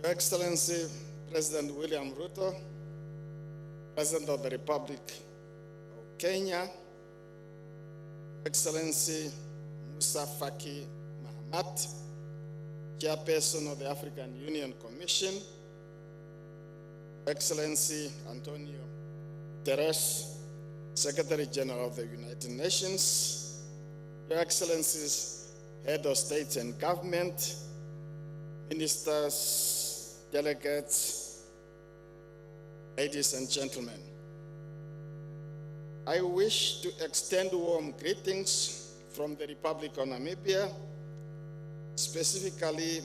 Excellency President William Ruto, President of the Republic of Kenya, Excellency Musa Faki Mahamat, Chairperson of the African Union Commission, Excellency Antonio Guterres, Secretary General of the United Nations, Your Excellencies, Head of States and Government, Ministers, delegates, ladies and gentlemen. I wish to extend warm greetings from the Republic of Namibia, specifically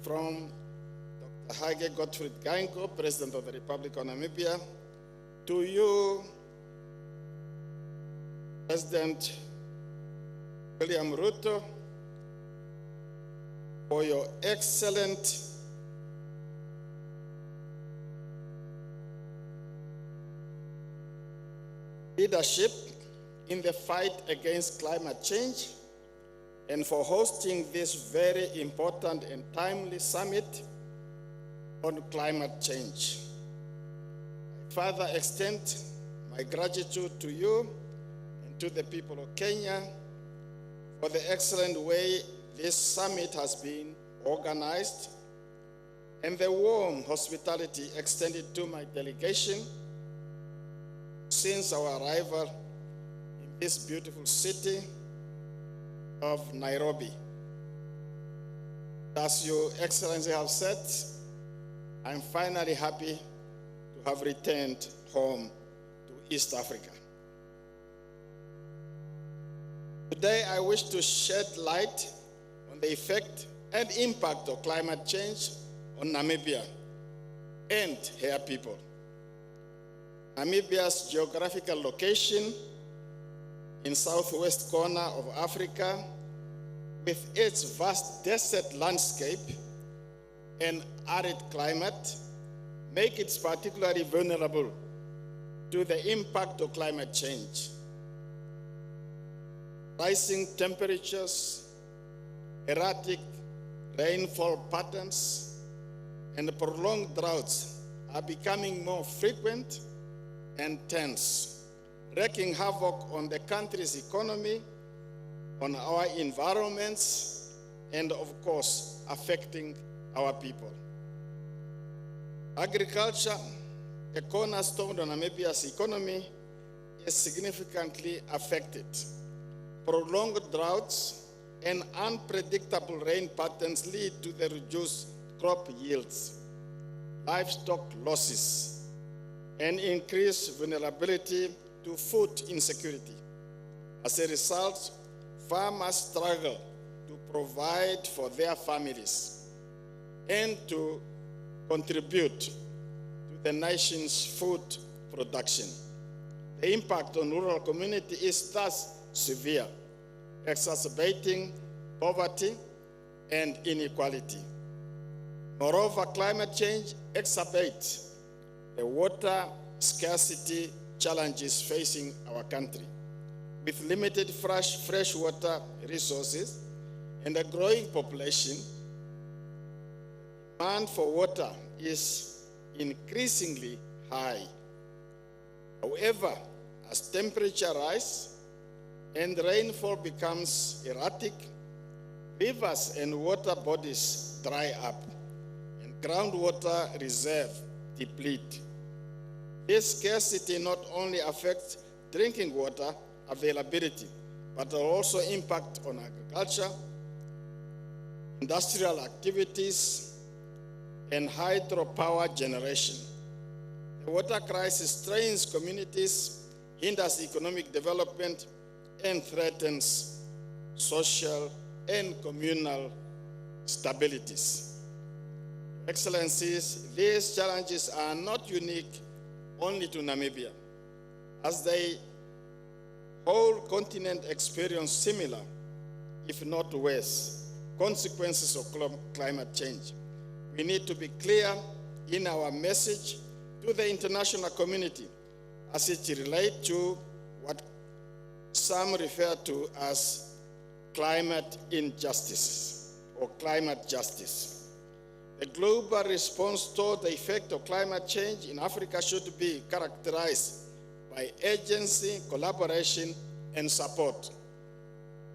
from Dr. Hage Gottfried Geingob, President of the Republic of Namibia, to you, President William Ruto, for your excellent leadership in the fight against climate change and for hosting this very important and timely summit on climate change. I further extend my gratitude to you and to the people of Kenya for the excellent way this summit has been organized and the warm hospitality extended to my delegation since our arrival in this beautiful city of Nairobi. As Your Excellency have said, I'm finally happy to have returned home to East Africa. Today, I wish to shed light on the effect and impact of climate change on Namibia and her people. Namibia's geographical location in southwest corner of Africa, with its vast desert landscape and arid climate, make it particularly vulnerable to the impact of climate change. Rising temperatures, erratic rainfall patterns, and prolonged droughts are becoming more frequent and tense, wreaking havoc on the country's economy, on our environments, and of course, affecting our people. Agriculture, a cornerstone of Namibia's economy, is significantly affected. Prolonged droughts and unpredictable rain patterns lead to the reduced crop yields, livestock losses, and increased vulnerability to food insecurity. As a result, farmers struggle to provide for their families and to contribute to the nation's food production. The impact on rural community is thus severe, exacerbating poverty and inequality. Moreover, climate change exacerbates the water scarcity challenges facing our country. With limited fresh water resources and a growing population, demand for water is increasingly high. However, as temperature rises and rainfall becomes erratic, rivers and water bodies dry up and groundwater reserves deplete. This scarcity not only affects drinking water availability, but will also impact on agriculture, industrial activities, and hydropower generation. The water crisis strains communities, hinders economic development, and threatens social and communal stabilities. Excellencies, these challenges are not unique only to Namibia, as the whole continent experience similar, if not worse, consequences of climate change. We need to be clear in our message to the international community as it relates to what some refer to as climate injustice or climate justice. The global response to the effect of climate change in Africa should be characterized by agency, collaboration, and support.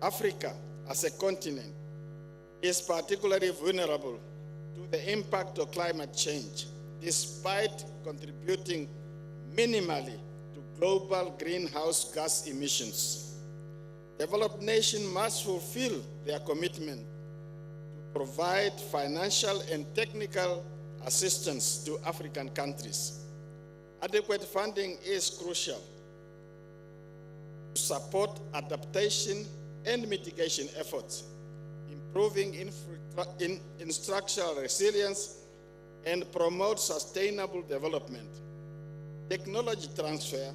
Africa, as a continent, is particularly vulnerable to the impact of climate change, despite contributing minimally to global greenhouse gas emissions. Developed nations must fulfill their commitment to provide financial and technical assistance to African countries. Adequate funding is crucial to support adaptation and mitigation efforts, improving structural resilience, and promote sustainable development. Technology transfer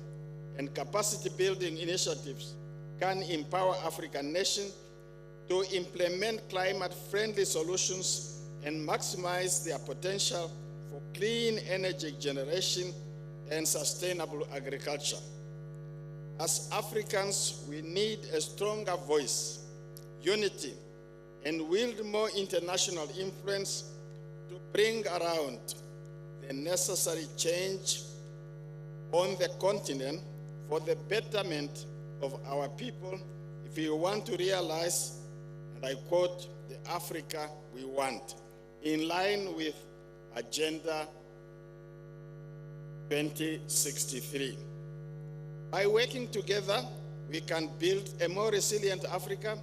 and capacity building initiatives can empower African nations to implement climate-friendly solutions and maximize their potential for clean energy generation and sustainable agriculture. As Africans, we need a stronger voice, unity, and wield more international influence to bring around the necessary change on the continent for the betterment of our people if we want to realize, and I quote, the Africa we want, in line with Agenda 2063. By working together, we can build a more resilient Africa,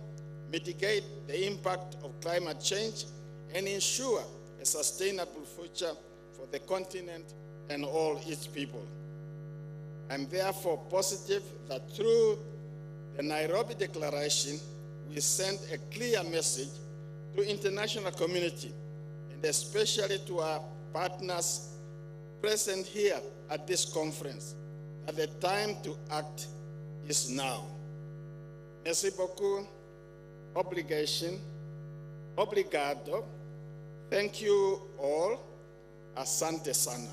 mitigate the impact of climate change, and ensure a sustainable future for the continent and all its people. I'm therefore positive that through the Nairobi Declaration, we send a clear message to the international community, and especially to our partners present here at this conference, that the time to act is now. Merci beaucoup. Obligation. Obrigado. Thank you all. Asante sana.